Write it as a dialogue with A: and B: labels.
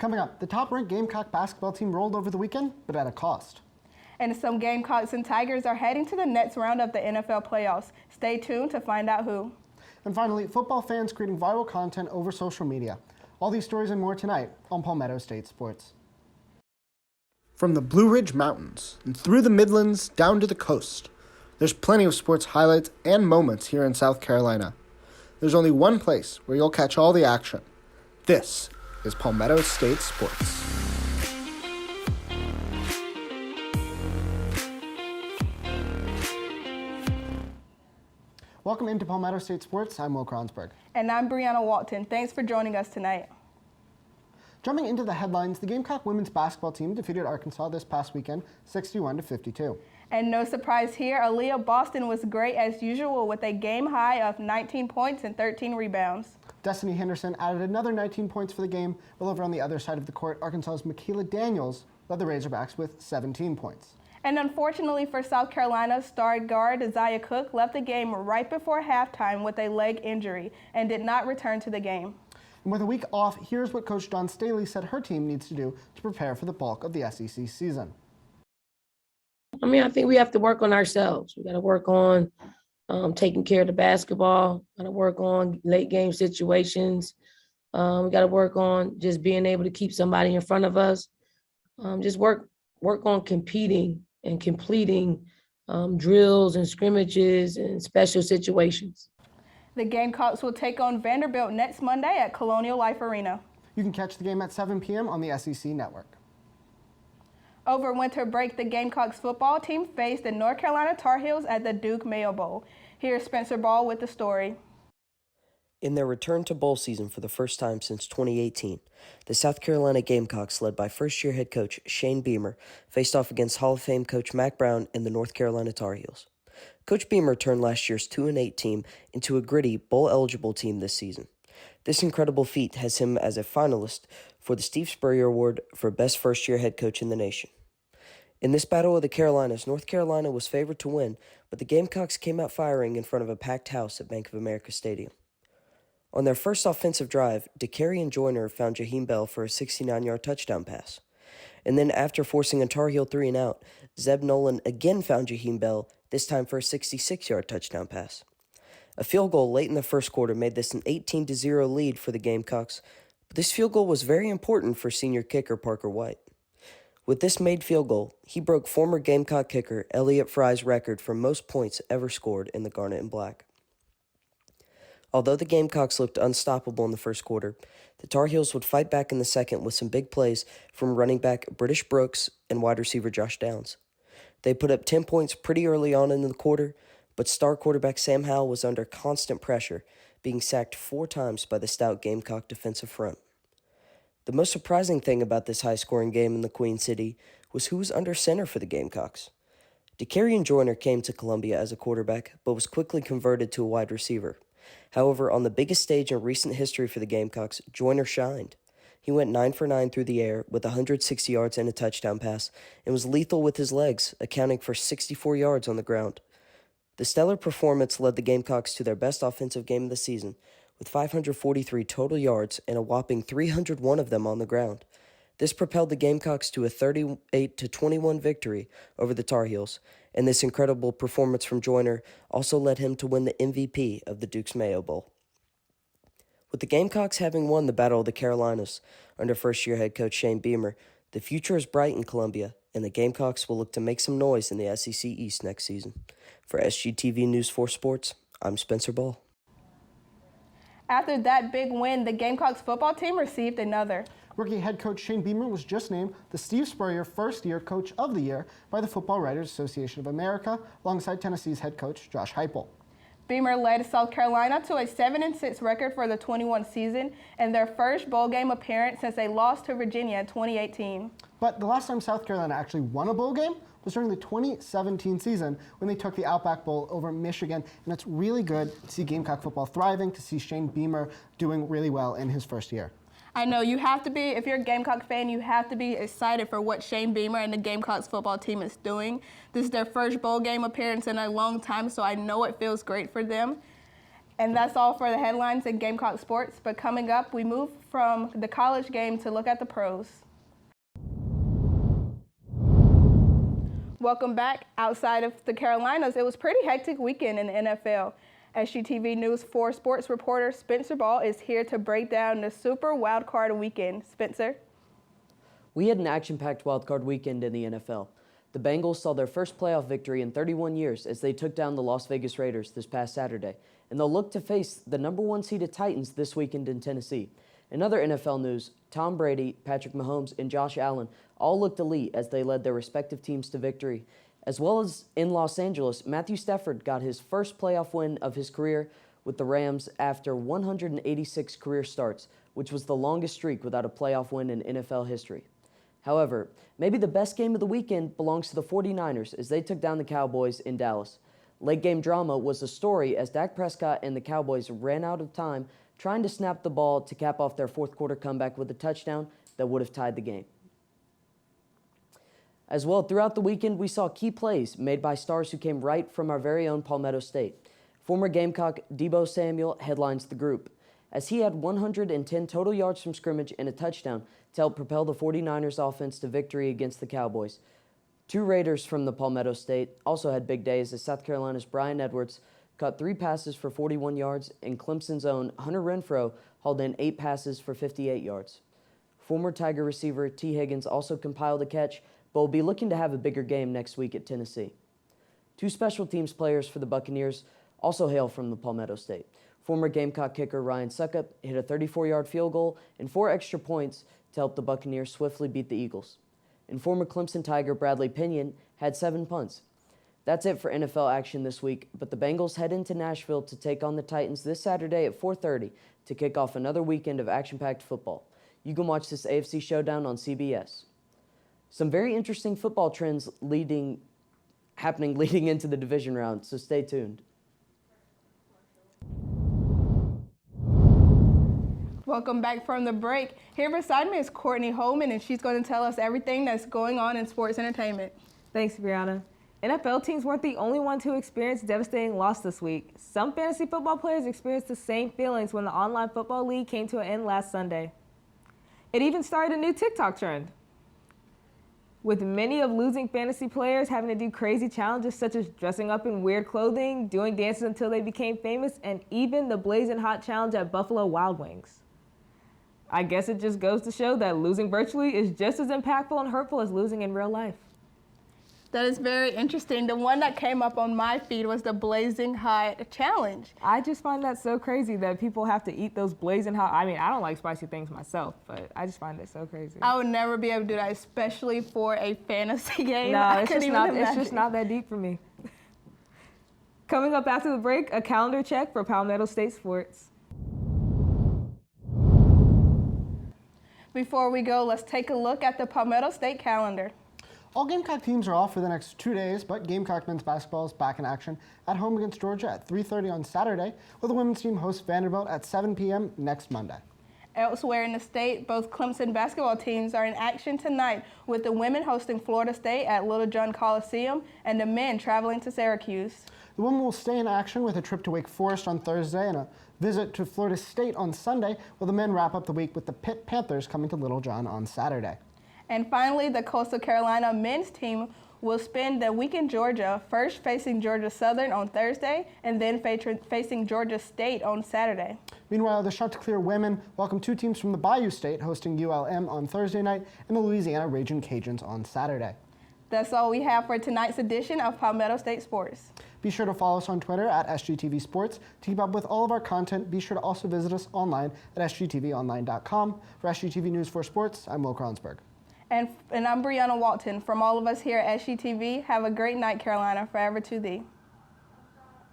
A: Coming up, the top-ranked Gamecock basketball team rolled over the weekend, but at a cost.
B: And some Gamecocks and Tigers are heading to the next round of the NFL playoffs. Stay tuned to find out who.
A: And finally, football fans creating viral content over social media. All these stories and more tonight on Palmetto State Sports. From the Blue Ridge Mountains and through the Midlands down to the coast, there's plenty of sports highlights and moments here in South Carolina. There's only one place where you'll catch all the action. This is Palmetto State Sports. Welcome into Palmetto State Sports. I'm Will Kronsberg.
B: And I'm Brianna Walton. Thanks for joining us tonight.
A: Jumping into the headlines, the Gamecock women's basketball team defeated Arkansas this past weekend, 61-52.
B: And no surprise here, Aaliyah Boston was great as usual with a game high of 19 points and 13 rebounds.
A: Destiny Henderson added another 19 points for the game, while over on the other side of the court, Arkansas's Michaela Daniels led the Razorbacks with 17 points.
B: And unfortunately for South Carolina, star guard Zaya Cook left the game right before halftime with a leg injury and did not return to the game.
A: And with a week off, here's what Coach Dawn Staley said her team needs to do to prepare for the bulk of the SEC season.
C: I think we have to work on ourselves. We got to work on taking care of the basketball. Got to work on late game situations. We got to work on just being able to keep somebody in front of us. Just work on competing and completing drills and scrimmages and special situations.
B: The Gamecocks will take on Vanderbilt next Monday at Colonial Life Arena.
A: You can catch the game at 7 p.m. on the SEC Network.
B: Over winter break, the Gamecocks football team faced the North Carolina Tar Heels at the Duke Mayo Bowl. Here's Spencer Ball with the story.
D: In their return to bowl season for the first time since 2018, the South Carolina Gamecocks, led by first-year head coach Shane Beamer, faced off against Hall of Fame coach Mack Brown and the North Carolina Tar Heels. Coach Beamer turned last year's 2-8 team into a gritty, bowl-eligible team this season. This incredible feat has him as a finalist for the Steve Spurrier Award for Best First-Year Head Coach in the nation. In this battle of the Carolinas, North Carolina was favored to win, but the Gamecocks came out firing in front of a packed house at Bank of America Stadium. On their first offensive drive, DeCarrion Joyner found Jaheim Bell for a 69-yard touchdown pass. And then after forcing a Tar Heel 3-and-out, Zeb Nolan again found Jaheim Bell, this time for a 66-yard touchdown pass. A field goal late in the first quarter made this an 18-0 lead for the Gamecocks, but this field goal was very important for senior kicker Parker White. With this made field goal, he broke former Gamecock kicker Elliott Fry's record for most points ever scored in the Garnet and Black. Although the Gamecocks looked unstoppable in the first quarter, the Tar Heels would fight back in the second with some big plays from running back British Brooks and wide receiver Josh Downs. They put up 10 points pretty early on in the quarter, but star quarterback Sam Howell was under constant pressure, being sacked 4 times by the stout Gamecock defensive front. The most surprising thing about this high-scoring game in the Queen City was who was under center for the Gamecocks. DeCarrion Joyner came to Columbia as a quarterback, but was quickly converted to a wide receiver. However, on the biggest stage in recent history for the Gamecocks, Joyner shined. He went 9 for 9 through the air with 160 yards and a touchdown pass, and was lethal with his legs, accounting for 64 yards on the ground. The stellar performance led the Gamecocks to their best offensive game of the season, with 543 total yards and a whopping 301 of them on the ground. This propelled the Gamecocks to a 38-21 victory over the Tar Heels, and this incredible performance from Joyner also led him to win the MVP of the Duke's Mayo Bowl. With the Gamecocks having won the Battle of the Carolinas under first-year head coach Shane Beamer, the future is bright in Columbia, and the Gamecocks will look to make some noise in the SEC East next season. For SGTV News 4 Sports, I'm Spencer Ball.
B: After that big win, the Gamecocks football team received another.
A: Rookie head coach Shane Beamer was just named the Steve Spurrier First-Year Coach of the Year by the Football Writers Association of America, alongside Tennessee's head coach Josh Heupel.
B: Beamer led South Carolina to a 7-6 record for the 21 season and their first bowl game appearance since they lost to Virginia in 2018.
A: But the last time South Carolina actually won a bowl game was during the 2017 season when they took the Outback Bowl over Michigan, and it's really good to see Gamecock football thriving, to see Shane Beamer doing really well in his first year.
B: I know you have to be, if you're a Gamecock fan, you have to be excited for what Shane Beamer and the Gamecocks football team is doing. This is their first bowl game appearance in a long time, so I know it feels great for them. And that's all for the headlines in Gamecock sports. But coming up, we move from the college game to look at the pros. Welcome back. Outside of the Carolinas, it was a pretty hectic weekend in the NFL. SGTV News 4 sports reporter Spencer Ball is here to break down the Super Wildcard weekend. Spencer?
D: We had an action-packed wildcard weekend in the NFL. The Bengals saw their first playoff victory in 31 years as they took down the Las Vegas Raiders this past Saturday, and they'll look to face the number 1 seeded Titans this weekend in Tennessee. In other NFL news, Tom Brady, Patrick Mahomes, and Josh Allen all looked elite as they led their respective teams to victory. As well as in Los Angeles, Matthew Stafford got his first playoff win of his career with the Rams after 186 career starts, which was the longest streak without a playoff win in NFL history. However, maybe the best game of the weekend belongs to the 49ers as they took down the Cowboys in Dallas. Late game drama was the story as Dak Prescott and the Cowboys ran out of time trying to snap the ball to cap off their fourth quarter comeback with a touchdown that would have tied the game. As well, throughout the weekend, we saw key plays made by stars who came right from our very own Palmetto State. Former Gamecock Deebo Samuel headlines the group, as he had 110 total yards from scrimmage and a touchdown to help propel the 49ers offense to victory against the Cowboys. 2 Raiders from the Palmetto State also had big days as South Carolina's Brian Edwards caught 3 passes for 41 yards, and Clemson's own Hunter Renfrow hauled in 8 passes for 58 yards. Former Tiger receiver T. Higgins also compiled a catch, but will be looking to have a bigger game next week at Tennessee. 2 special teams players for the Buccaneers also hail from the Palmetto State. Former Gamecock kicker Ryan Suckup hit a 34-yard field goal and 4 extra points to help the Buccaneers swiftly beat the Eagles. And former Clemson Tiger Bradley Pinion had 7 punts. That's it for NFL action this week, but the Bengals head into Nashville to take on the Titans this Saturday at 4:30 to kick off another weekend of action-packed football. You can watch this AFC showdown on CBS. Some very interesting football trends happening leading into the division round, so stay tuned.
B: Welcome back from the break. Here beside me is Courtney Holman, and she's going to tell us everything that's going on in sports entertainment.
E: Thanks, Brianna. NFL teams weren't the only ones who experienced devastating loss this week. Some fantasy football players experienced the same feelings when the online football league came to an end last Sunday. It even started a new TikTok trend, with many of losing fantasy players having to do crazy challenges such as dressing up in weird clothing, doing dances until they became famous, and even the Blazing Hot Challenge at Buffalo Wild Wings. I guess it just goes to show that losing virtually is just as impactful and hurtful as losing in real life.
B: That is very interesting. The one that came up on my feed was the Blazing Hot Challenge.
E: I just find that so crazy that people have to eat those blazing hot. I mean, I don't like spicy things myself, but I just find it so crazy.
B: I would never be able to do that, especially for a fantasy game.
E: No, it's just not that deep for me. Coming up after the break, a calendar check for Palmetto State sports.
B: Before we go, let's take a look at the Palmetto State calendar.
A: All Gamecock teams are off for the next 2 days, but Gamecock men's basketball is back in action at home against Georgia at 3:30 on Saturday, while the women's team hosts Vanderbilt at 7 p.m. next Monday.
B: Elsewhere in the state, both Clemson basketball teams are in action tonight, with the women hosting Florida State at Little John Coliseum and the men traveling to Syracuse.
A: The women will stay in action with a trip to Wake Forest on Thursday and a visit to Florida State on Sunday, while the men wrap up the week with the Pitt Panthers coming to Little John on Saturday.
B: And finally, the Coastal Carolina men's team will spend the week in Georgia, first facing Georgia Southern on Thursday and then facing Georgia State on Saturday.
A: Meanwhile, the Chanticleer women welcome 2 teams from the Bayou State hosting ULM on Thursday night and the Louisiana Ragin' Cajuns on Saturday.
B: That's all we have for tonight's edition of Palmetto State Sports.
A: Be sure to follow us on Twitter at SGTV Sports to keep up with all of our content. Be sure to also visit us online at sgtvonline.com. For SGTV News 4 Sports, I'm Will Kronsberg.
B: And I'm Brianna Walton. From all of us here at SGTV, have a great night, Carolina. Forever to thee.